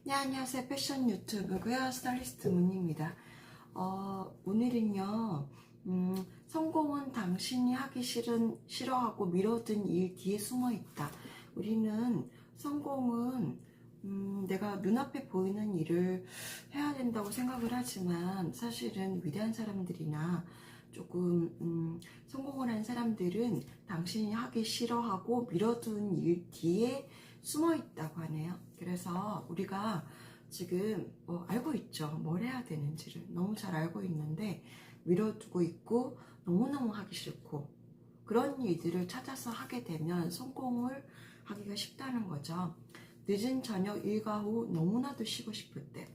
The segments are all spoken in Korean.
네, 안녕하세요. 패션 유튜브고요. 스타일리스트 문입니다. 오늘은요, 성공은 당신이 하기 싫어하고 미뤄둔 일 뒤에 숨어 있다. 우리는 성공은 내가 눈앞에 보이는 일을 해야 된다고 생각을 하지만 사실은 위대한 사람들이나 조금 성공을 한 사람들은 당신이 하기 싫어하고 미뤄둔 일 뒤에 숨어 있다고 하네요. 그래서 우리가 지금 알고 있죠. 뭘 해야 되는지를 너무 잘 알고 있는데 미뤄두고 있고 너무너무 하기 싫고 그런 일들을 찾아서 하게 되면 성공을 하기가 쉽다는 거죠. 늦은 저녁 일과 후 너무나도 쉬고 싶을 때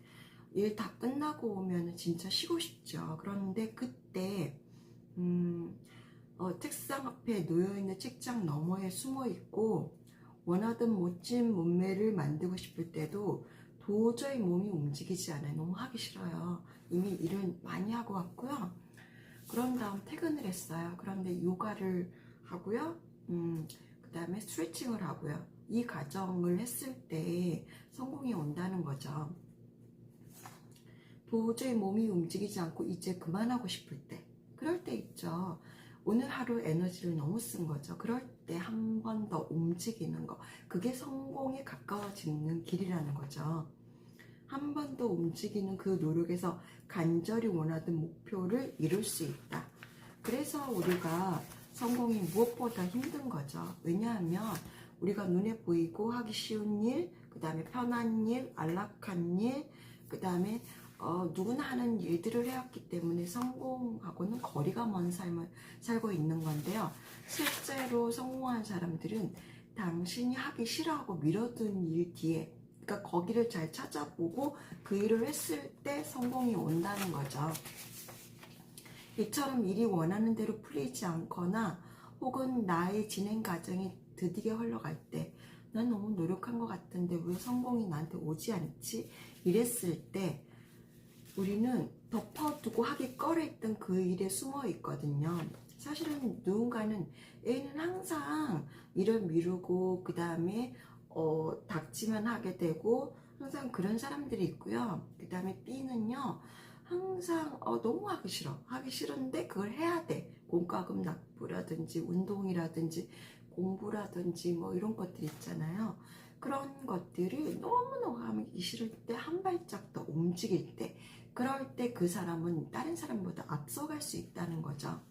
일 다 끝나고 오면 진짜 쉬고 싶죠. 그런데 그때 책상 앞에 놓여있는 책장 너머에 숨어 있고 원하던 멋진 몸매를 만들고 싶을 때도 도저히 몸이 움직이지 않아요. 너무 하기 싫어요. 이미 일을 많이 하고 왔고요. 그런 다음 퇴근을 했어요. 그런데 요가를 하고요. 그 다음에 스트레칭을 하고요. 이 과정을 했을 때 성공이 온다는 거죠. 도저히 몸이 움직이지 않고 이제 그만하고 싶을 때, 그럴 때 있죠. 오늘 하루 에너지를 너무 쓴 거죠. 그럴 때 한 번 더 움직이는 거, 그게 성공에 가까워지는 길이라는 거죠. 한 번 더 움직이는 그 노력에서 간절히 원하던 목표를 이룰 수 있다. 그래서 우리가 성공이 무엇보다 힘든 거죠. 왜냐하면 우리가 눈에 보이고 하기 쉬운 일, 그 다음에 편한 일, 안락한 일, 그 다음에 누구나 하는 일들을 해왔기 때문에 성공하고는 거리가 먼 삶을 살고 있는 건데요. 실제로 성공한 사람들은 당신이 하기 싫어하고 미뤄둔 일 뒤에, 그러니까 거기를 잘 찾아보고 그 일을 했을 때 성공이 온다는 거죠. 이처럼 일이 원하는 대로 풀리지 않거나 혹은 나의 진행 과정이 드디어 흘러갈 때 난 너무 노력한 것 같은데 왜 성공이 나한테 오지 않지? 이랬을 때 우리는 덮어두고 하기 꺼려했던 그 일에 숨어 있거든요. 사실은 누군가는 A는 항상 일을 미루고 그 다음에 닥치만 하게 되고 항상 그런 사람들이 있고요. 그 다음에 B는요 항상 너무 하기 싫은데 그걸 해야 돼. 공과금 납부라든지 운동이라든지 공부라든지 뭐 이런 것들 있잖아요. 그런 것들이 너무너무 하기 싫을 때 한 발짝 더 움직일 때, 그럴 때 그 사람은 다른 사람보다 앞서갈 수 있다는 거죠.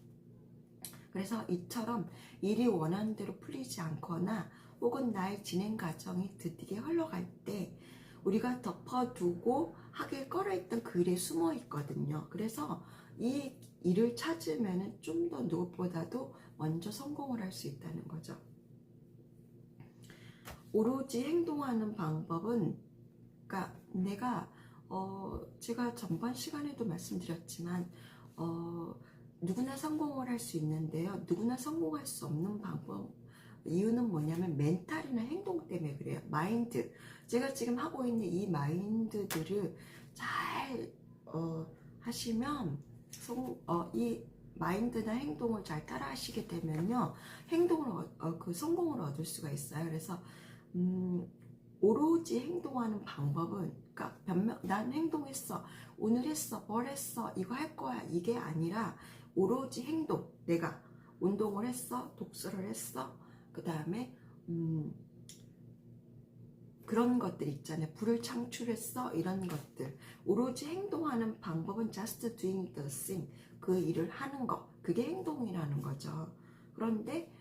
그래서 이처럼 일이 원하는 대로 풀리지 않거나 혹은 나의 진행 과정이 드디어 흘러갈 때 우리가 덮어두고 하길 꺼려했던 그 일에 숨어 있거든요. 그래서 이 일을 찾으면 좀 더 누구보다도 먼저 성공을 할 수 있다는 거죠. 오로지 행동하는 방법은, 그러니까 내가 제가 전번 시간에도 말씀드렸지만 누구나 성공을 할 수 있는데요. 누구나 성공할 수 없는 방법, 이유는 뭐냐면 멘탈이나 행동 때문에 그래요. 마인드. 제가 지금 하고 있는 이 마인드들을 잘 하시면 이 마인드나 행동을 잘 따라 하시게 되면요. 성공을 얻을 수가 있어요. 그래서 오로지 행동하는 방법은, 그러니까 난 행동했어, 오늘 했어, 뭘 했어, 이거 할 거야, 이게 아니라 오로지 행동. 내가 운동을 했어, 독서를 했어, 그 다음에 그런 것들 있잖아요. 불을 창출했어, 이런 것들. 오로지 행동하는 방법은 just doing the thing. 그 일을 하는 거, 그게 행동이라는 거죠. 그런데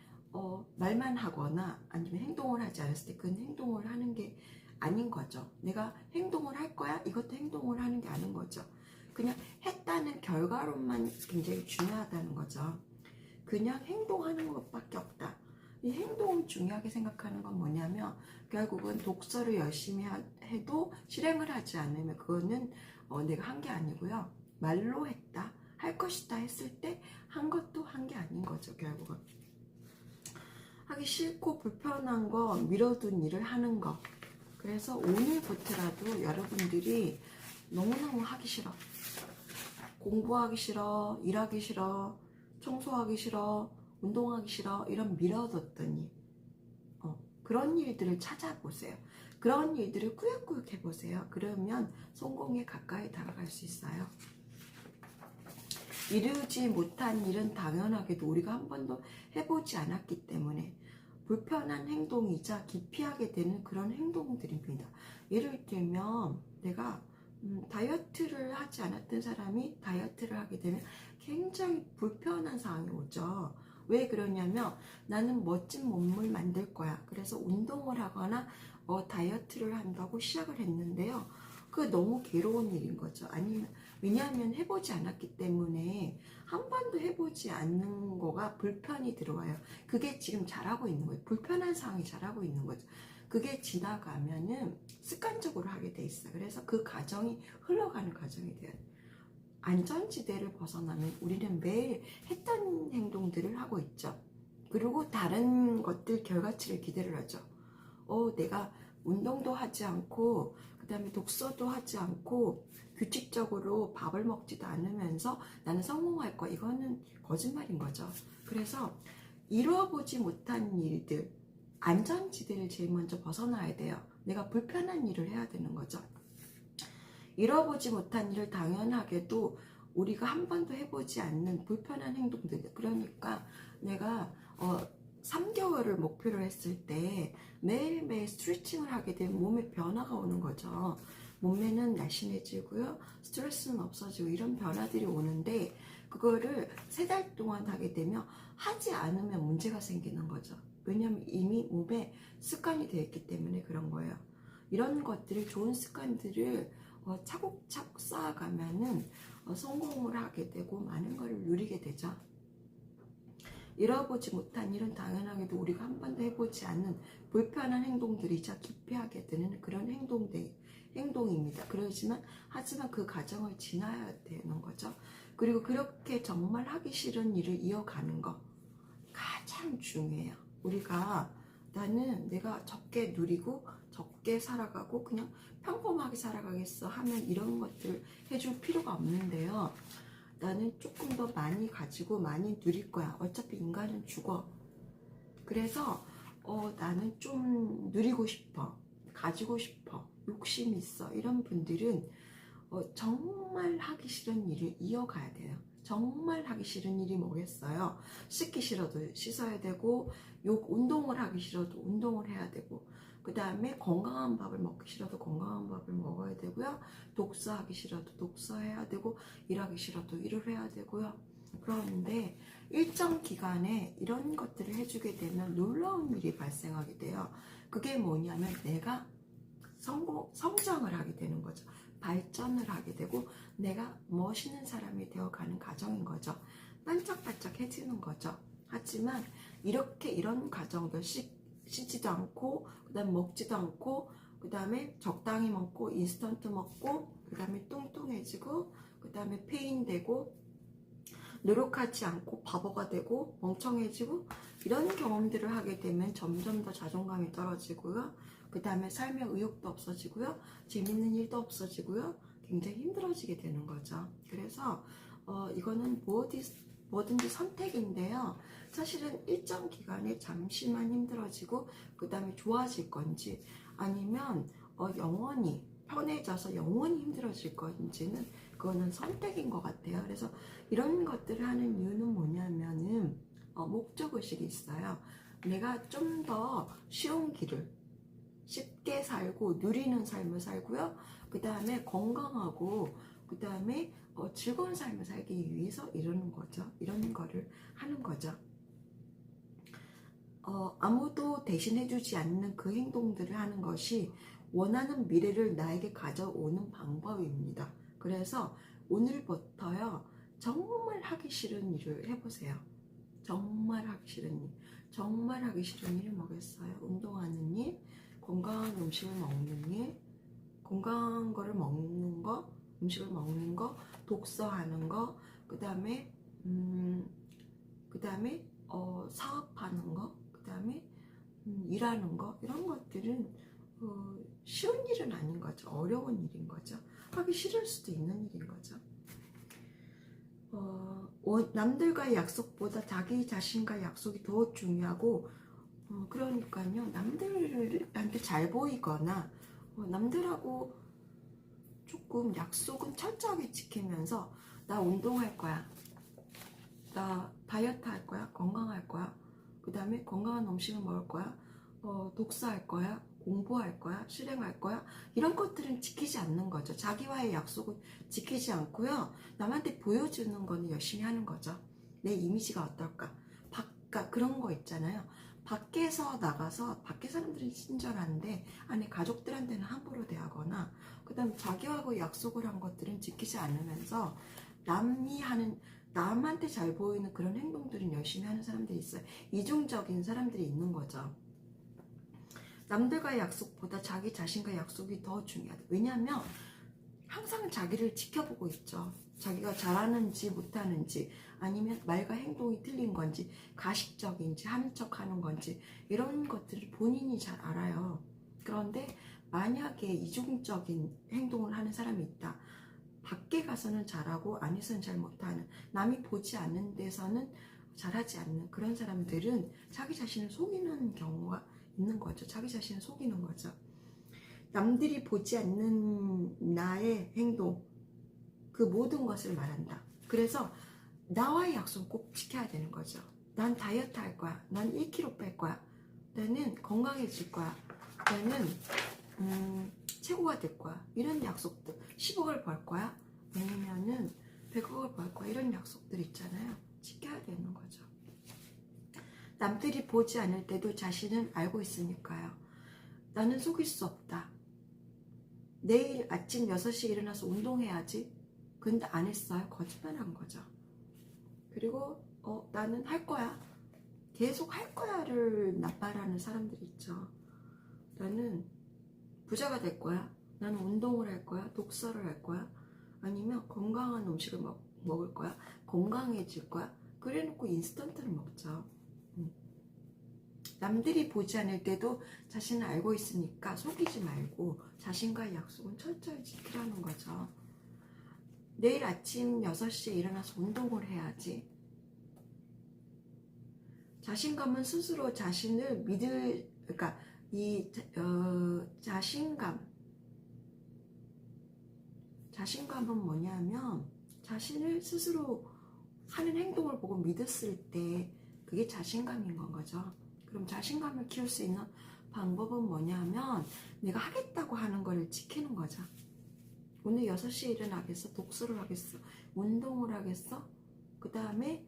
말만 하거나 아니면 행동을 하지 않았을 때 그건 행동을 하는 게 아닌 거죠. 내가 행동을 할 거야, 이것도 행동을 하는 게 아닌 거죠. 그냥 했다는 결과론만 굉장히 중요하다는 거죠. 그냥 행동하는 것밖에 없다. 이 행동을 중요하게 생각하는 건 뭐냐면 결국은 독서를 열심히 해도 실행을 하지 않으면 그거는 내가 한 게 아니고요. 말로 했다, 할 것이다 했을 때 한 것도 한 게 아닌 거죠. 결국은 하기 싫고 불편한 거, 미뤄둔 일을 하는 거. 그래서 오늘부터라도 여러분들이 너무너무 하기 싫어, 공부하기 싫어, 일하기 싫어, 청소하기 싫어, 운동하기 싫어, 이런 미뤄뒀던 일, 그런 일들을 찾아보세요. 그런 일들을 꾸역꾸역 해보세요. 그러면 성공에 가까이 다가갈 수 있어요. 이루지 못한 일은 당연하게도 우리가 한 번도 해보지 않았기 때문에 불편한 행동이자 기피하게 되는 그런 행동들입니다. 예를 들면 내가 다이어트를 하지 않았던 사람이 다이어트를 하게 되면 굉장히 불편한 상황이 오죠. 왜 그러냐면 나는 멋진 몸을 만들 거야. 그래서 운동을 하거나 다이어트를 한다고 시작을 했는데요. 그게 너무 괴로운 일인 거죠. 아니면 왜냐하면 해보지 않았기 때문에 한 번도 해보지 않는 거가 불편이 들어와요. 그게 지금 잘하고 있는 거예요. 불편한 상황이 잘하고 있는 거죠. 그게 지나가면은 습관적으로 하게 돼 있어요. 그래서 그 과정이 흘러가는 과정이 돼요. 안전지대를 벗어나면 우리는 매일 했던 행동들을 하고 있죠. 그리고 다른 것들 결과치를 기대를 하죠. 내가 운동도 하지 않고 그 다음에 독서도 하지 않고 규칙적으로 밥을 먹지도 않으면서 나는 성공할 거야. 이거는 거짓말인 거죠. 그래서 이루어보지 못한 일들, 안전지대를 제일 먼저 벗어나야 돼요. 내가 불편한 일을 해야 되는 거죠. 이뤄보지 못한 일을 당연하게도 우리가 한 번도 해보지 않는 불편한 행동들. 그러니까 내가 3개월을 목표로 했을 때 매일매일 스트레칭을 하게 되면 몸에 변화가 오는 거죠. 몸매는 날씬해지고요. 스트레스는 없어지고 이런 변화들이 오는데 그거를 3달 동안 하게 되면 하지 않으면 문제가 생기는 거죠. 왜냐하면 이미 몸에 습관이 되어 있기 때문에 그런 거예요. 이런 것들을 좋은 습관들을 차곡차곡 쌓아가면은 성공을 하게 되고 많은 걸 누리게 되죠. 이뤄보지 못한 일은 당연하게도 우리가 한 번도 해보지 않는 불편한 행동들이자 기피하게 되는 그런 행동입니다. 하지만 그 과정을 지나야 되는 거죠. 그리고 그렇게 정말 하기 싫은 일을 이어가는 거 가장 중요해요. 내가 적게 누리고 적게 살아가고 그냥 평범하게 살아가겠어 하면 이런 것들 해줄 필요가 없는데요. 나는 조금 더 많이 가지고 많이 누릴 거야. 어차피 인간은 죽어. 그래서 나는 좀 누리고 싶어. 가지고 싶어. 욕심 있어. 이런 분들은 정말 하기 싫은 일을 이어가야 돼요. 정말 하기 싫은 일이 뭐겠어요? 씻기 싫어도 씻어야 되고 운동을 하기 싫어도 운동을 해야 되고 그 다음에 건강한 밥을 먹기 싫어도 건강한 밥을 먹어야 되고요. 독서하기 싫어도 독서해야 되고 일하기 싫어도 일을 해야 되고요. 그런데 일정 기간에 이런 것들을 해주게 되면 놀라운 일이 발생하게 돼요. 그게 뭐냐면 내가 성장을 하게 되는 거죠. 발전을 하게 되고 내가 멋있는 사람이 되어가는 과정인 거죠. 반짝반짝해지는 거죠. 하지만 이런 과정들 씻지도 않고 그 다음에 먹지도 않고 그 다음에 적당히 먹고 인스턴트 먹고 그 다음에 뚱뚱해지고 그 다음에 페인되고 노력하지 않고 바보가 되고 멍청해지고 이런 경험들을 하게 되면 점점 더 자존감이 떨어지고요. 그 다음에 삶의 의욕도 없어지고요. 재밌는 일도 없어지고요. 굉장히 힘들어지게 되는 거죠. 그래서 이거는 뭐든지 선택인데요. 사실은 일정 기간에 잠시만 힘들어지고 그 다음에 좋아질 건지 아니면 영원히 편해져서 영원히 힘들어질 건지는 그거는 선택인 것 같아요. 그래서 이런 것들을 하는 이유는 뭐냐면은 목적의식이 있어요. 내가 좀 더 쉬운 길을 쉽게 살고 누리는 삶을 살고요. 그 다음에 건강하고 그 다음에 즐거운 삶을 살기 위해서 이러는 거죠. 이런 거를 하는 거죠. 아무도 대신해주지 않는 그 행동들을 하는 것이 원하는 미래를 나에게 가져오는 방법입니다. 그래서 오늘부터요. 정말 하기 싫은 일을 해보세요. 정말 하기 싫은 일. 정말 하기 싫은 일이 뭐겠어요? 운동하는 일, 건강한 음식을 먹는 일, 건강한 거를 먹는 거, 음식을 먹는 거, 독서하는 거, 그 다음에 사업하는 거, 그 다음에 일하는 거, 이런 것들은 쉬운 일은 아닌 거죠. 어려운 일인 거죠. 하기 싫을 수도 있는 일인 거죠. 남들과의 약속보다 자기 자신과의 약속이 더 중요하고 그러니까요. 남들한테 잘 보이거나 남들하고 조금 약속은 철저하게 지키면서 나 운동할 거야. 나 다이어트 할 거야. 건강할 거야. 그 다음에 건강한 음식을 먹을 거야. 독서할 거야. 공부할 거야. 실행할 거야. 이런 것들은 지키지 않는 거죠. 자기와의 약속은 지키지 않고요. 남한테 보여주는 거는 열심히 하는 거죠. 내 이미지가 어떨까. 그런 거 있잖아요. 밖에서 나가서 밖에 사람들은 친절한데 안에 가족들한테는 함부로 대하거나 그 다음 자기하고 약속을 한 것들은 지키지 않으면서 남한테 잘 보이는 그런 행동들은 열심히 하는 사람들이 있어요. 이중적인 사람들이 있는 거죠. 남들과의 약속보다 자기 자신과의 약속이 더 중요하다. 왜냐하면 항상 자기를 지켜보고 있죠. 자기가 잘하는지 못하는지 아니면 말과 행동이 틀린 건지 가식적인지 하는 척 하는 건지 이런 것들을 본인이 잘 알아요. 그런데 만약에 이중적인 행동을 하는 사람이 있다. 밖에 가서는 잘하고 안에서는 잘 못하는 남이 보지 않는 데서는 잘하지 않는 그런 사람들은 자기 자신을 속이는 경우가 있는 거죠. 자기 자신을 속이는 거죠. 남들이 보지 않는 나의 행동 그 모든 것을 말한다. 그래서 나와의 약속 꼭 지켜야 되는 거죠. 난 다이어트 할 거야. 난 1kg 뺄 거야. 나는 건강해질 거야. 나는 최고가 될 거야. 이런 약속들. 10억을 벌 거야. 아니면은 100억을 벌 거야. 이런 약속들 있잖아요. 지켜야 되는 거죠. 남들이 보지 않을 때도 자신은 알고 있으니까요. 나는 속일 수 없다. 내일 아침 6시에 일어나서 운동해야지. 근데 안 했어요. 거짓말한 거죠. 그리고 나는 할 거야. 계속 할 거야를 나발하는 사람들이 있죠. 나는 부자가 될 거야. 나는 운동을 할 거야. 독서를 할 거야. 아니면 건강한 음식을 먹을 거야. 건강해질 거야. 그래놓고 인스턴트를 먹죠. 남들이 보지 않을 때도 자신을 알고 있으니까 속이지 말고 자신과의 약속은 철저히 지키라는 거죠. 내일 아침 6시에 일어나서 운동을 해야지. 자신감은 스스로 자신을 그러니까 자신감은 뭐냐면 자신을 스스로 하는 행동을 보고 믿었을 때 그게 자신감인 건 거죠. 그럼 자신감을 키울 수 있는 방법은 뭐냐면 내가 하겠다고 하는 걸 지키는 거죠. 오늘 6시에 일어나겠어? 독서를 하겠어? 운동을 하겠어? 그 다음에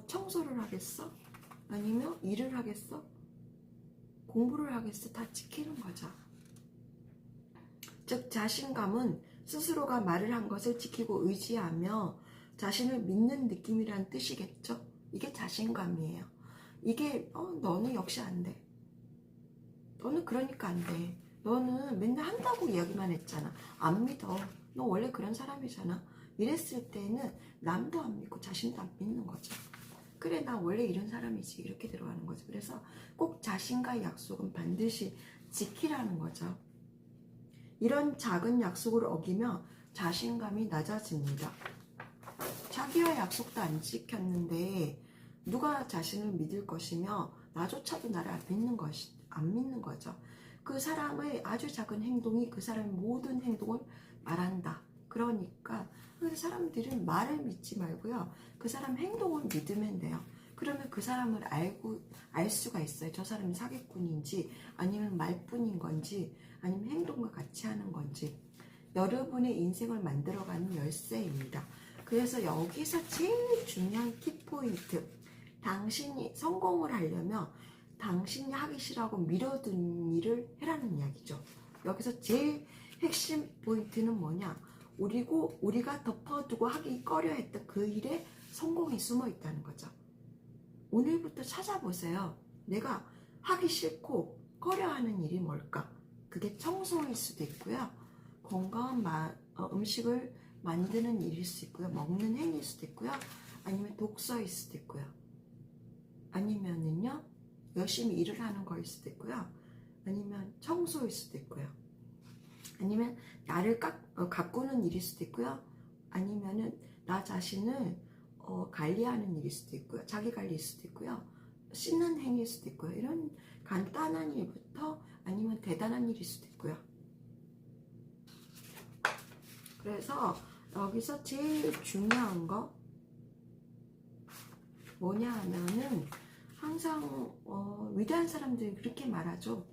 청소를 하겠어? 아니면 일을 하겠어? 공부를 하겠어? 다 지키는 거죠. 즉 자신감은 스스로가 말을 한 것을 지키고 의지하며 자신을 믿는 느낌이란 뜻이겠죠. 이게 자신감이에요. 이게 너는 역시 안 돼. 너는 그러니까 안 돼. 너는 맨날 한다고 이야기만 했잖아. 안 믿어. 너 원래 그런 사람이잖아. 이랬을 때는 남도 안 믿고 자신도 안 믿는 거죠. 그래 나 원래 이런 사람이지 이렇게 들어가는 거죠. 그래서 꼭 자신과의 약속은 반드시 지키라는 거죠. 이런 작은 약속을 어기며 자신감이 낮아집니다. 자기와 약속도 안 지켰는데 누가 자신을 믿을 것이며 나조차도 나를 안 믿는 거죠. 그 사람의 아주 작은 행동이 그 사람의 모든 행동을 말한다. 그러니까 사람들은 말을 믿지 말고요. 그 사람 행동을 믿으면 돼요. 그러면 그 사람을 알 수가 있어요. 저 사람이 사기꾼인지 아니면 말뿐인 건지 아니면 행동과 같이 하는 건지. 여러분의 인생을 만들어가는 열쇠입니다. 그래서 여기서 제일 중요한 키포인트. 당신이 성공을 하려면 당신이 하기 싫어하고 미뤄둔 일을 해라는 이야기죠. 여기서 제일 핵심 포인트는 뭐냐? 우리가 덮어두고 하기 꺼려했던 그 일에 성공이 숨어 있다는 거죠. 오늘부터 찾아보세요. 내가 하기 싫고 꺼려하는 일이 뭘까? 그게 청소일 수도 있고요. 건강한 음식을 만드는 일일 수 있고요. 먹는 행위일 수도 있고요. 아니면 독서일 수도 있고요. 아니면은요, 열심히 일을 하는 거일 수도 있고요. 아니면 청소일 수도 있고요. 아니면 나를 가꾸는 일일 수도 있고요. 아니면은 나 자신을 관리하는 일일 수도 있고요. 자기 관리일 수도 있고요. 씻는 행위일 수도 있고요. 이런 간단한 일부터 아니면 대단한 일일 수도 있고요. 그래서 여기서 제일 중요한 거 뭐냐 하면은 항상 위대한 사람들이 그렇게 말하죠.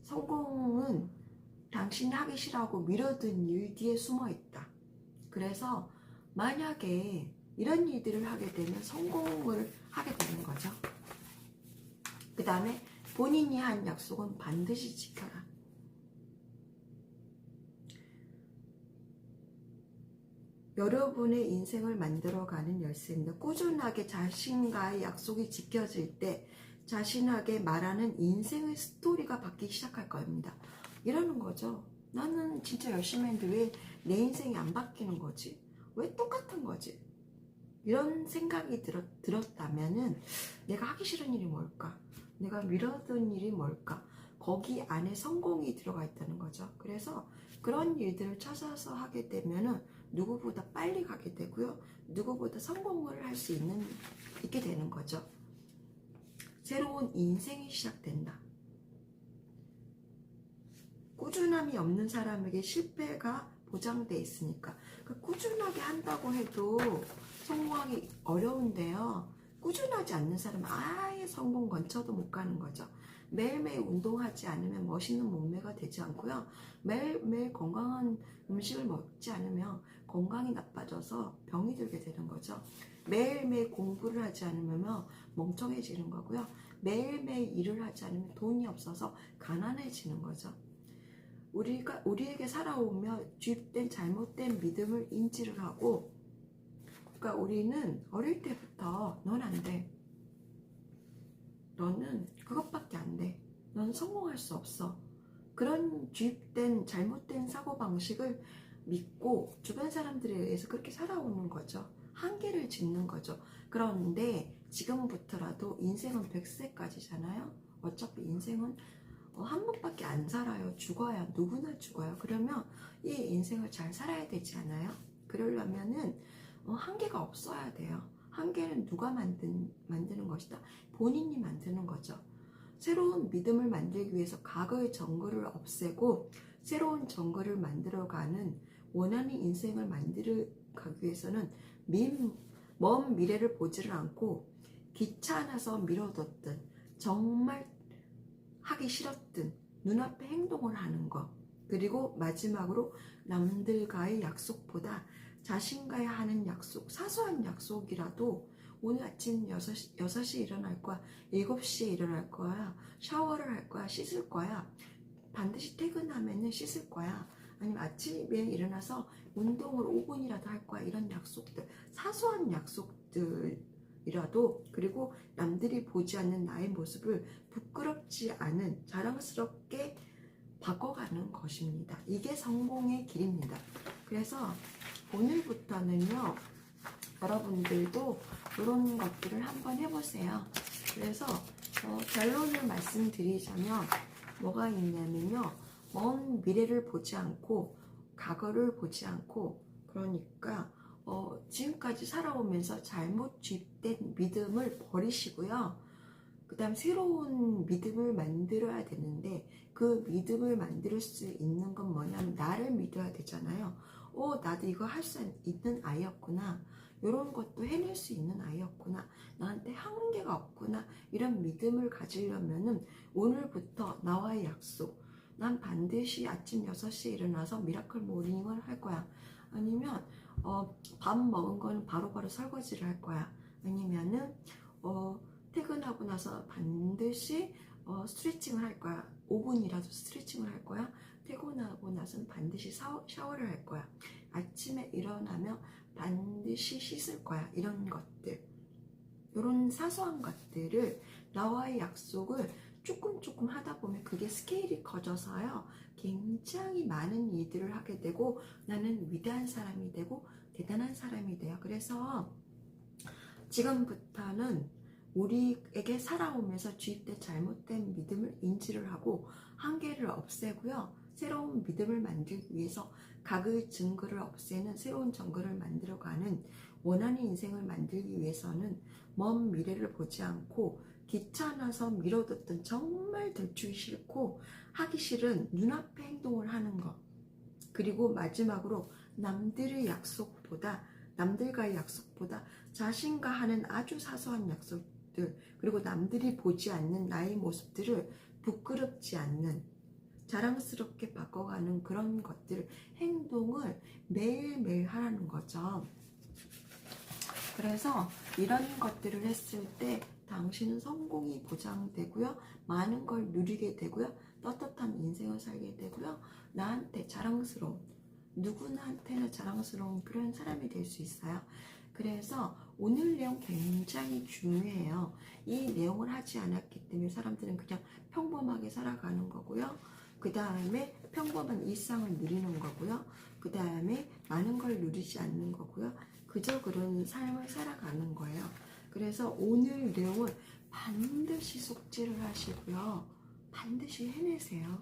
성공은 당신이 하기 싫어하고 미뤄둔 일 뒤에 숨어 있다. 그래서 만약에 이런 일들을 하게 되면 성공을 하게 되는 거죠. 그 다음에 본인이 한 약속은 반드시 지켜라. 여러분의 인생을 만들어가는 열쇠입니다. 꾸준하게 자신과의 약속이 지켜질 때 자신에게 말하는 인생의 스토리가 바뀌기 시작할 겁니다. 이러는 거죠. 나는 진짜 열심히 했는데 왜 내 인생이 안 바뀌는 거지? 왜 똑같은 거지? 이런 생각이 들었다면은 내가 하기 싫은 일이 뭘까? 내가 미뤄둔 일이 뭘까? 거기 안에 성공이 들어가 있다는 거죠. 그래서 그런 일들을 찾아서 하게 되면은 누구보다 빨리 가게 되고요. 누구보다 성공을 할 수 있게 되는 거죠. 새로운 인생이 시작된다. 꾸준함이 없는 사람에게 실패가 보장돼 있으니까 꾸준하게 한다고 해도 성공하기 어려운데요. 꾸준하지 않는 사람은 아예 성공 근처도 못 가는 거죠. 매일매일 운동하지 않으면 멋있는 몸매가 되지 않고요. 매일매일 건강한 음식을 먹지 않으면 건강이 나빠져서 병이 들게 되는 거죠. 매일매일 공부를 하지 않으면 멍청해지는 거고요. 매일매일 일을 하지 않으면 돈이 없어서 가난해지는 거죠. 우리에게 살아오며 주입된 잘못된 믿음을 인지를 하고, 그러니까 우리는 어릴 때부터 넌 안 돼. 너는 그것밖에 안 돼. 넌 성공할 수 없어. 그런 주입된 잘못된 사고방식을 믿고 주변 사람들에 의해서 그렇게 살아오는 거죠. 한계를 짓는 거죠. 그런데 지금부터라도 인생은 100세까지잖아요. 어차피 인생은 한 번밖에 안 살아요. 죽어야 누구나 죽어요. 그러면 이 인생을 잘 살아야 되지 않아요? 그러려면은 한계가 없어야 돼요. 한계는 누가 만드는 것이다? 본인이 만드는 거죠. 새로운 믿음을 만들기 위해서 과거의 정글을 없애고 새로운 정글을 만들어가는 원하는 인생을 만들어가기 위해서는 먼 미래를 보지를 않고 귀찮아서 미뤄뒀든 정말 하기 싫었든 눈앞에 행동을 하는 것, 그리고 마지막으로 남들과의 약속보다 자신과의 하는 약속, 사소한 약속이라도 오늘 아침 6시에 일어날 거야, 7시에 일어날 거야, 샤워를 할 거야, 씻을 거야, 반드시 퇴근하면은 씻을 거야, 아니면 아침에 일어나서 운동을 5분이라도 할 거야. 이런 약속들, 사소한 약속들 이라도, 그리고 남들이 보지 않는 나의 모습을 부끄럽지 않은 자랑스럽게 바꿔가는 것입니다. 이게 성공의 길입니다. 그래서 오늘부터는요, 여러분들도 이런 것들을 한번 해보세요. 그래서 결론을 말씀드리자면 뭐가 있냐면요, 먼 미래를 보지 않고 과거를 보지 않고, 그러니까 지금까지 살아오면서 잘못 주입된 믿음을 버리시고요. 그 다음 새로운 믿음을 만들어야 되는데, 그 믿음을 만들 수 있는 건 뭐냐면 나를 믿어야 되잖아요. 나도 이거 할 수 있는 아이였구나. 이런 것도 해낼 수 있는 아이였구나. 나한테 한계가 없구나. 이런 믿음을 가지려면은 오늘부터 나와의 약속. 난 반드시 아침 6시에 일어나서 미라클 모닝을 할 거야. 아니면 밥 먹은 거는 바로바로 설거지를 할 거야. 아니면은 퇴근하고 나서 반드시 스트레칭을 할 거야. 5분이라도 스트레칭을 할 거야. 퇴근하고 나서는 반드시 샤워를 할 거야. 아침에 일어나면 반드시 씻을 거야. 이런 것들, 이런 사소한 것들을, 나와의 약속을 조금 하다 보면 그게 스케일이 커져서요, 굉장히 많은 일들을 하게 되고 나는 위대한 사람이 되고 대단한 사람이 돼요. 그래서 지금부터는 우리에게 살아오면서 주입된 잘못된 믿음을 인지를 하고 한계를 없애고요, 새로운 믿음을 만들기 위해서 각의 증거를 없애는 새로운 증거를 만들어가는 원하는 인생을 만들기 위해서는 먼 미래를 보지 않고 귀찮아서 미뤄뒀던 정말 들추기 싫고 하기 싫은 눈앞의 행동을 하는 것. 그리고 마지막으로 남들과의 약속보다 자신과 하는 아주 사소한 약속들, 그리고 남들이 보지 않는 나의 모습들을 부끄럽지 않는 자랑스럽게 바꿔가는 그런 것들, 행동을 매일매일 하라는 거죠. 그래서 이런 것들을 했을 때 당신은 성공이 보장되고요, 많은 걸 누리게 되고요, 떳떳한 인생을 살게 되고요, 나한테 자랑스러운, 누구나한테나 자랑스러운 그런 사람이 될 수 있어요. 그래서 오늘 내용 굉장히 중요해요. 이 내용을 하지 않았기 때문에 사람들은 그냥 평범하게 살아가는 거고요, 그 다음에 평범한 일상을 누리는 거고요, 그 다음에 많은 걸 누리지 않는 거고요, 그저 그런 삶을 살아가는 거예요. 그래서 오늘 내용을 반드시 숙지를 하시고요, 반드시 해내세요.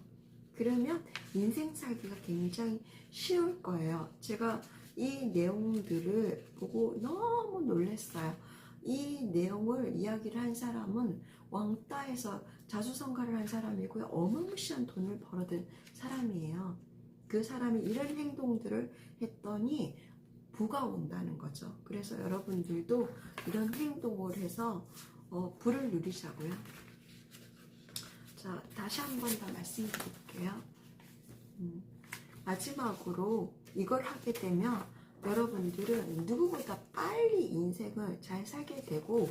그러면 인생 살기가 굉장히 쉬울 거예요. 제가 이 내용들을 보고 너무 놀랐어요. 이 내용을 이야기를 한 사람은 왕따에서 자수성가를 한 사람이고요, 어마무시한 돈을 벌어든 사람이에요. 그 사람이 이런 행동들을 했더니 부가 온다는 거죠. 그래서 여러분들도 이런 행동을 해서 부를 누리자고요. 자, 다시 한 번 더 말씀드릴게요. 마지막으로 이걸 하게 되면 여러분들은 누구보다 빨리 인생을 잘 살게 되고,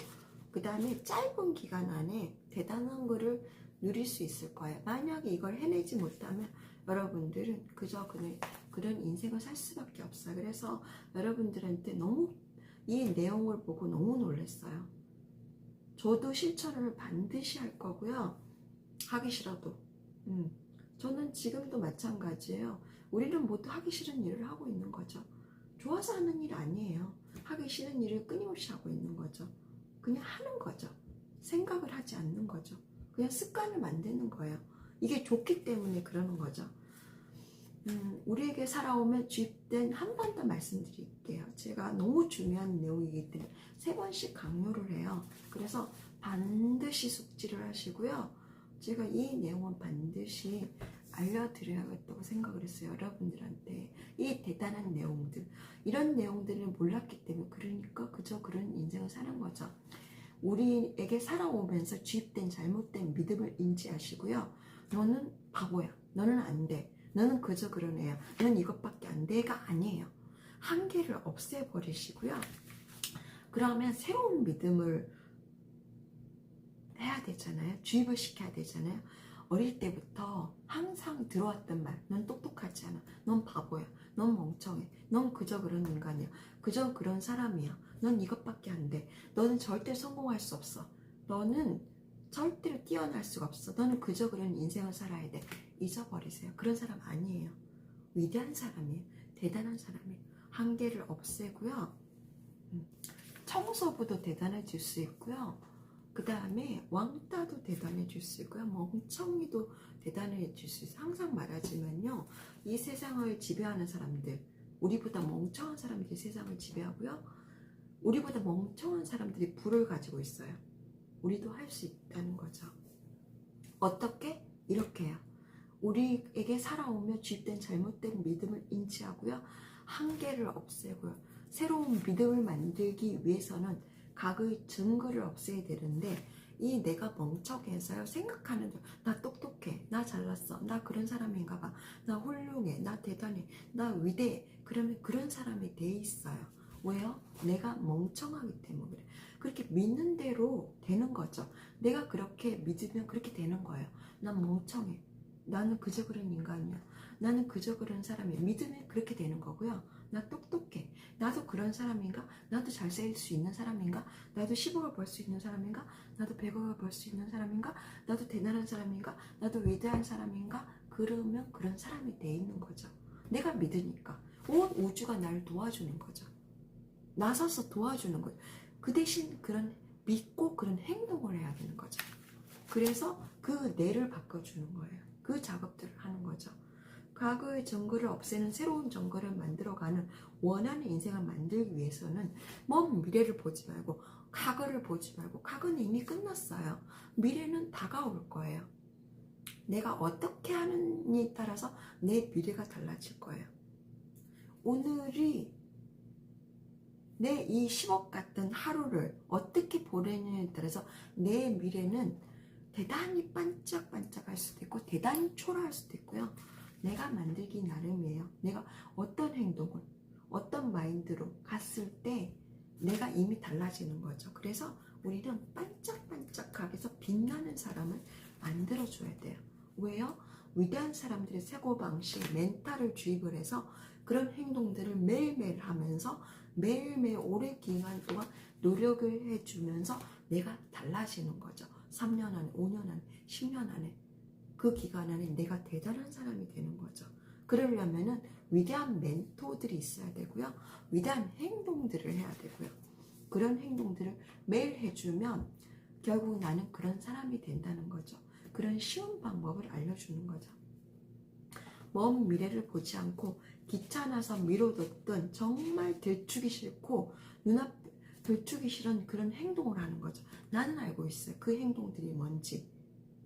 그 다음에 짧은 기간 안에 대단한 거를 누릴 수 있을 거예요. 만약에 이걸 해내지 못하면 여러분들은 그저 그런 인생을 살 수밖에 없어요. 그래서 여러분들한테 너무 이 내용을 보고 너무 놀랐어요. 저도 실천을 반드시 할 거고요, 하기 싫어도. 저는 지금도 마찬가지예요. 우리는 모두 하기 싫은 일을 하고 있는 거죠. 좋아서 하는 일 아니에요. 하기 싫은 일을 끊임없이 하고 있는 거죠. 그냥 하는 거죠. 생각을 하지 않는 거죠. 그냥 습관을 만드는 거예요. 이게 좋기 때문에 그러는 거죠. 우리에게 살아오면 주입된, 한 번 더 말씀드릴게요. 제가 너무 중요한 내용이기 때문에 3번씩 강요를 해요. 그래서 반드시 숙지를 하시고요, 제가 이 내용은 반드시 알려드려야겠다고 생각을 했어요. 여러분들한테 이 대단한 내용들, 이런 내용들을 몰랐기 때문에, 그러니까 그저 그런 인생을 사는 거죠. 우리에게 살아오면서 주입된 잘못된 믿음을 인지하시고요, 너는 바보야, 너는 안 돼, 너는 그저 그런 애야, 너는 이것밖에 안 돼가 아니에요. 한계를 없애버리시고요, 그러면 새로운 믿음을 해야 되잖아요. 주입을 시켜야 되잖아요. 어릴 때부터 항상 들어왔던 말, 넌 똑똑하지 않아, 넌 바보야, 넌 멍청해, 넌 그저 그런 인간이야, 그저 그런 사람이야, 넌 이것밖에 안 돼, 너는 절대 성공할 수 없어, 너는 절대로 뛰어날 수가 없어, 너는 그저 그런 인생을 살아야 돼. 잊어버리세요. 그런 사람 아니에요. 위대한 사람이에요. 대단한 사람이에요. 한계를 없애고요, 청소부도 대단해질 수 있고요, 그 다음에 왕따도 대단해질 수 있고요, 멍청이도 대단해질 수 있어요. 항상 말하지만요, 이 세상을 지배하는 사람들, 우리보다 멍청한 사람들이 세상을 지배하고요, 우리보다 멍청한 사람들이 부를 가지고 있어요. 우리도 할 수 있다는 거죠. 어떻게? 이렇게요. 우리에게 살아오며 주입된 잘못된 믿음을 인지하고요, 한계를 없애고요, 새로운 믿음을 만들기 위해서는 각의 증거를 없애야 되는데, 이 내가 멍청해서요, 생각하는 대로 나 똑똑해, 나 잘났어, 나 그런 사람인가 봐, 나 훌륭해, 나 대단해, 나 위대해, 그러면 그런 사람이 돼 있어요. 왜요? 내가 멍청하기 때문에 그래. 그렇게 믿는 대로 되는 거죠. 내가 그렇게 믿으면 그렇게 되는 거예요. 난 멍청해, 나는 그저 그런 인간이야, 나는 그저 그런 사람이야, 믿으면 그렇게 되는 거고요. 나 똑똑해, 나도 그런 사람인가, 나도 잘 살 수 있는 사람인가, 나도 10억을 벌 수 있는 사람인가, 나도 100억을 벌 수 있는 사람인가, 나도 대단한 사람인가, 나도 위대한 사람인가, 그러면 그런 사람이 돼 있는 거죠. 내가 믿으니까 온 우주가 나를 도와주는 거죠. 나서서 도와주는 거죠. 그 대신 그런 믿고 그런 행동을 해야 되는 거죠. 그래서 그 뇌를 바꿔주는 거예요. 그 작업들을 하는 거죠. 과거의 정글을 없애는 새로운 정글을 만들어가는 원하는 인생을 만들기 위해서는 먼 미래를 보지 말고 과거를 보지 말고 과거는 이미 끝났어요. 미래는 다가올 거예요. 내가 어떻게 하느냐에 따라서 내 미래가 달라질 거예요. 오늘이 내 이 10억 같은 하루를 어떻게 보내느냐에 따라서 내 미래는 대단히 반짝반짝할 수도 있고 대단히 초라할 수도 있고요. 내가 만들기 나름이에요. 내가 어떤 행동을 어떤 마인드로 갔을 때 내가 이미 달라지는 거죠. 그래서 우리는 반짝반짝하게 해서 빛나는 사람을 만들어줘야 돼요. 왜요? 위대한 사람들의 사고방식, 멘탈을 주입을 해서 그런 행동들을 매일매일 하면서 매일매일 오랜 기간 동안 노력을 해주면서 내가 달라지는 거죠. 3년 안에, 5년 안에, 10년 안에 그 기간 안에 내가 대단한 사람이 되는 거죠. 그러려면은 위대한 멘토들이 있어야 되고요. 위대한 행동들을 해야 되고요. 그런 행동들을 매일 해주면 결국 나는 그런 사람이 된다는 거죠. 그런 쉬운 방법을 알려주는 거죠. 먼 미래를 보지 않고 귀찮아서 미뤄뒀던 정말 들추기 싫고 눈앞 들추기 싫은 그런 행동을 하는 거죠. 나는 알고 있어요. 그 행동들이 뭔지.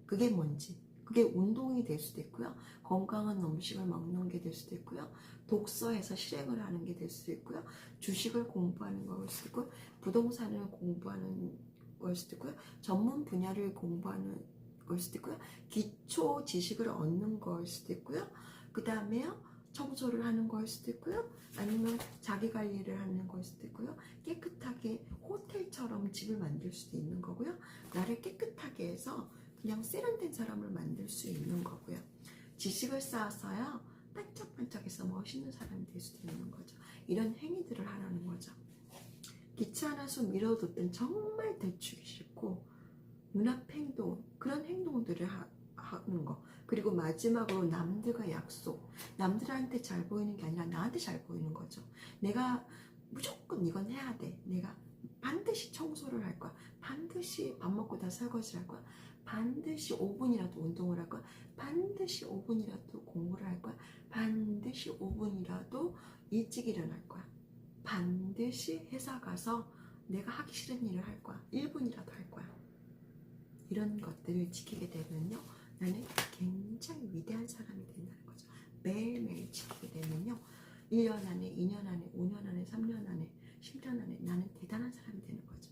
그게 뭔지. 그게 운동이 될 수도 있고요. 건강한 음식을 먹는 게 될 수도 있고요. 독서해서 실행을 하는 게 될 수도 있고요. 주식을 공부하는 걸 수도 있고 부동산을 공부하는 걸 수도 있고요. 전문 분야를 공부하는 걸 수도 있고요. 기초 지식을 얻는 걸 수도 있고요. 그 다음에요. 청소를 하는 걸 수도 있고요. 아니면 자기 관리를 하는 걸 수도 있고요. 깨끗하게 호텔처럼 집을 만들 수도 있는 거고요. 나를 깨끗하게 해서 그냥 세련된 사람을 만들 수 있는 거고요. 지식을 쌓아서요. 반짝반짝해서 멋있는 사람이 될 수도 있는 거죠. 이런 행위들을 하라는 거죠. 귀찮아서 미뤄뒀던 정말 들추기 싫고 눈앞 행동, 그런 행동들을 하는 거. 그리고 마지막으로 남들과 약속. 남들한테 잘 보이는 게 아니라 나한테 잘 보이는 거죠. 내가 무조건 이건 해야 돼. 내가 반드시 청소를 할 거야. 반드시 밥 먹고 다 설거지를 할 거야. 반드시 5분이라도 운동을 할 거야. 반드시 5분이라도 공부를 할 거야. 반드시 5분이라도 일찍 일어날 거야. 반드시 회사 가서 내가 하기 싫은 일을 할 거야. 1분이라도 할 거야. 이런 것들을 지키게 되면요. 나는 굉장히 위대한 사람이 된다는 거죠. 매일매일 지키게 되면요. 1년 안에, 2년 안에, 5년 안에, 3년 안에, 10년 안에 나는 대단한 사람이 되는 거죠.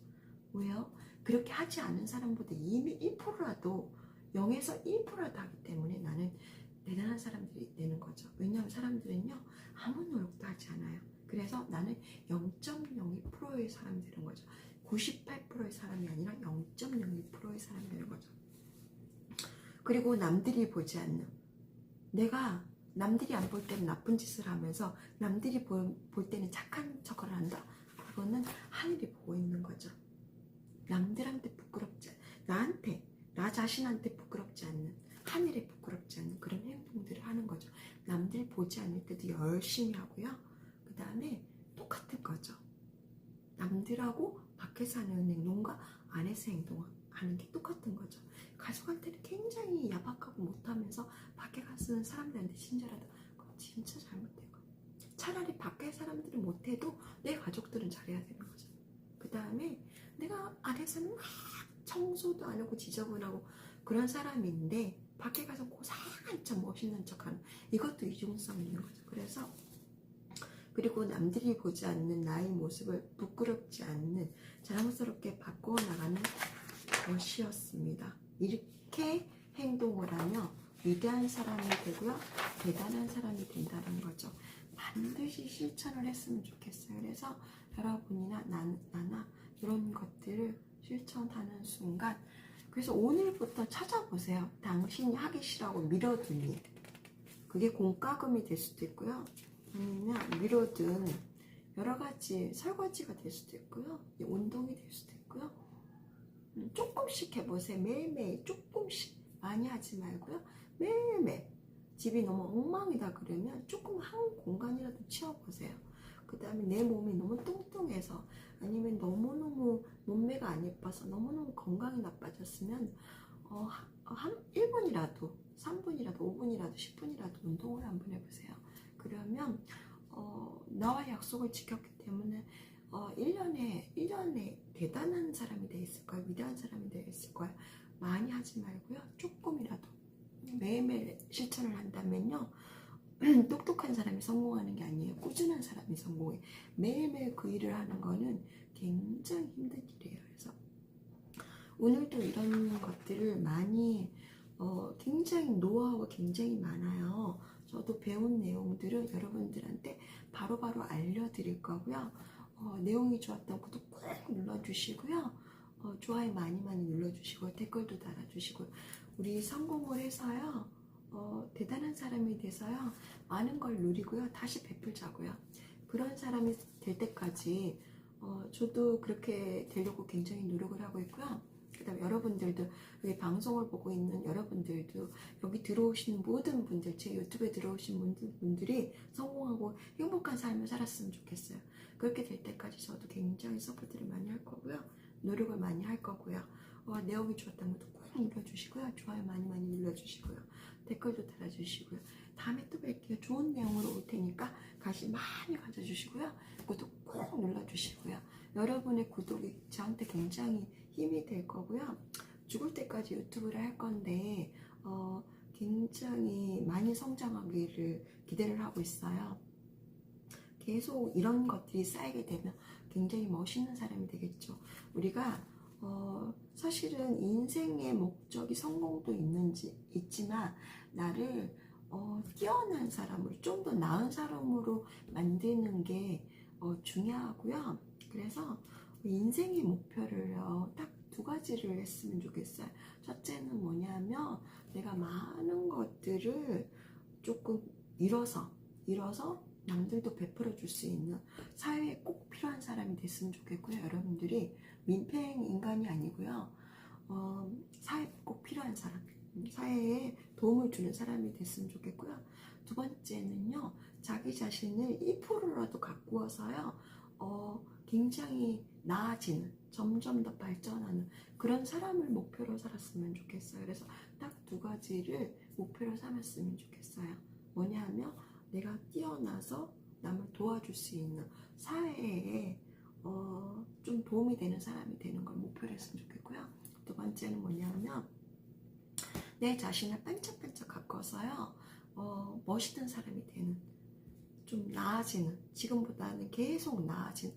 왜요? 그렇게 하지 않는 사람보다 이미 1%라도 0에서 1%라도 하기 때문에 나는 대단한 사람들이 되는 거죠. 왜냐하면 사람들은요. 아무 노력도 하지 않아요. 그래서 나는 0.02%의 사람이 되는 거죠. 98%의 사람이 아니라 0.02%의 사람이 되는 거죠. 그리고 남들이 보지 않는, 내가 남들이 안 볼 때는 나쁜 짓을 하면서 남들이 볼 때는 착한 척을 한다. 그거는 하늘이 보고 있는 거죠. 남들한테 부끄럽지, 나한테, 나 자신한테 부끄럽지 않는, 하늘에 부끄럽지 않는 그런 행동들을 하는 거죠. 남들 보지 않을 때도 열심히 하고요. 그 다음에 똑같은 거죠. 남들하고 밖에서 하는 행동과 안에서 행동하는 게 똑같은 거죠. 가족한테는 굉장히 야박하고 못하면서 밖에 가서는 사람들한테 친절하다. 그건 진짜 잘못된 거예요. 차라리 밖에 사람들은 못해도 내 가족들은 잘해야 되는 거죠. 그 다음에 내가 안에서는 막 청소도 안 하고 지저분하고 그런 사람인데 밖에 가서 고상한 척 멋있는 척하는, 이것도 이중성 있는 거죠. 그래서 그리고 남들이 보지 않는 나의 모습을 부끄럽지 않는 자랑스럽게 바꿔나가는 것이었습니다. 이렇게 행동을 하며 위대한 사람이 되고요. 대단한 사람이 된다는 거죠. 반드시 실천을 했으면 좋겠어요. 그래서 여러분이나 나나 이런 것들을 실천하는 순간, 그래서 오늘부터 찾아보세요. 당신이 하기 싫어하고 미뤄둔 일. 그게 공과금이 될 수도 있고요. 아니면 미뤄둔 여러 가지 설거지가 될 수도 있고요. 운동이 될 수도 있고요. 조금씩 해보세요. 매일매일 조금씩. 많이 하지 말고요. 매일매일. 집이 너무 엉망이다 그러면 조금 한 공간이라도 치워보세요. 그 다음에 내 몸이 너무 뚱뚱해서 아니면 너무너무 몸매가 안 예뻐서 너무너무 건강이 나빠졌으면 한 1분이라도 3분이라도 5분이라도 10분이라도 운동을 한번 해보세요. 그러면 나와 약속을 지켰기 때문에 1년에 대단한 사람이 돼 있을 거예요. 위대한 사람이 돼 있을 거예요. 많이 하지 말고요. 조금이라도 매일매일 실천을 한다면요. 똑똑한 사람이 성공하는 게 아니에요. 꾸준한 사람이 성공해. 매일매일 그 일을 하는 거는 굉장히 힘든 일이에요. 그래서 오늘도 이런 것들을 많이 굉장히 노하우가 굉장히 많아요. 저도 배운 내용들을 여러분들한테 바로바로 알려드릴 거고요. 내용이 좋았던 구독 꾹 눌러주시고요. 좋아요 많이 눌러주시고 댓글도 달아주시고 우리 성공을 해서요. 대단한 사람이 돼서요. 많은 걸 누리고요. 다시 베풀자고요. 그런 사람이 될 때까지 저도 그렇게 되려고 굉장히 노력을 하고 있고요. 그 다음에 여러분들도 여기 방송을 보고 있는 여러분들도 여기 들어오신 모든 분들 제 유튜브에 들어오신 모든 분들이 성공하고 행복한 삶을 살았으면 좋겠어요. 그렇게 될 때까지 저도 굉장히 서포트를 많이 할 거고요. 노력을 많이 할 거고요. 내용이 좋았다는 것도 꼭 눌러주시고요. 좋아요 많이 눌러주시고요. 댓글도 달아주시고요. 다음에 또 뵐게요. 좋은 내용으로 올 테니까 관심 많이 가져주시고요. 구독 꼭 눌러주시고요. 여러분의 구독이 저한테 굉장히 힘이 될 거고요. 죽을 때까지 유튜브를 할 건데 굉장히 많이 성장하기를 기대를 하고 있어요. 계속 이런 것들이 쌓이게 되면 굉장히 멋있는 사람이 되겠죠. 우리가 사실은 인생의 목적이 성공도 있지만 나를 뛰어난 사람으로 좀 더 나은 사람으로 만드는 게 중요하고요. 그래서 인생의 목표를요 딱 2가지를 했으면 좋겠어요. 첫째는 뭐냐면 내가 많은 것들을 조금 잃어서 남들도 베풀어 줄 수 있는 사회에 꼭 필요한 사람이 됐으면 좋겠고요. 여러분들이 민폐 인간이 아니고요. 사회에 꼭 필요한 사람, 사회에 도움을 주는 사람이 됐으면 좋겠고요. 2번째는요. 자기 자신을 1%라도 가꾸어서요. 굉장히 나아지는, 점점 더 발전하는 그런 사람을 목표로 살았으면 좋겠어요. 그래서 딱 2가지를 목표로 삼았으면 좋겠어요. 뭐냐 하면 내가 뛰어나서 남을 도와줄 수 있는 사회에 좀 도움이 되는 사람이 되는 걸 목표로 했으면 좋겠고요. 2번째는 뭐냐면 내 자신을 반짝반짝 가꿔서요 멋있는 사람이 되는, 좀 나아지는, 지금보다는 계속 나아지는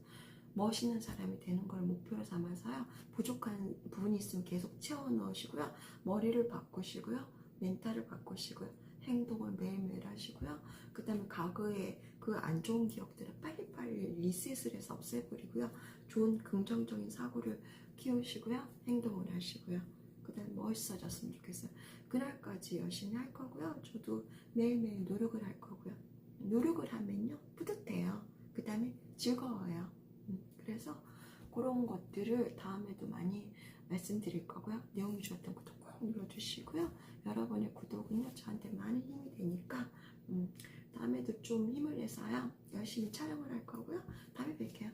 멋있는 사람이 되는 걸 목표로 삼아서요. 부족한 부분이 있으면 계속 채워 넣으시고요. 머리를 바꾸시고요. 멘탈을 바꾸시고요. 행동을 매일매일 하시고요. 그 다음에 과거의 그 안 좋은 기억들을 빨리빨리 리셋을 해서 없애버리고요. 좋은 긍정적인 사고를 키우시고요. 행동을 하시고요. 그 다음에 멋있어졌으면 좋겠어요. 그날까지 열심히 할 거고요. 저도 매일매일 노력을 할 거고요. 노력을 하면요 뿌듯해요. 그 다음에 즐거워요. 그래서 그런 것들을 다음에도 많이 말씀드릴 거고요. 내용이 좋았던 구독 꼭 눌러주시고요. 여러분의 구독은요 저한테 많은 힘이 되니까 다음에도 좀 힘을 내서요 열심히 촬영을 할 거고요. 다음에 뵐게요.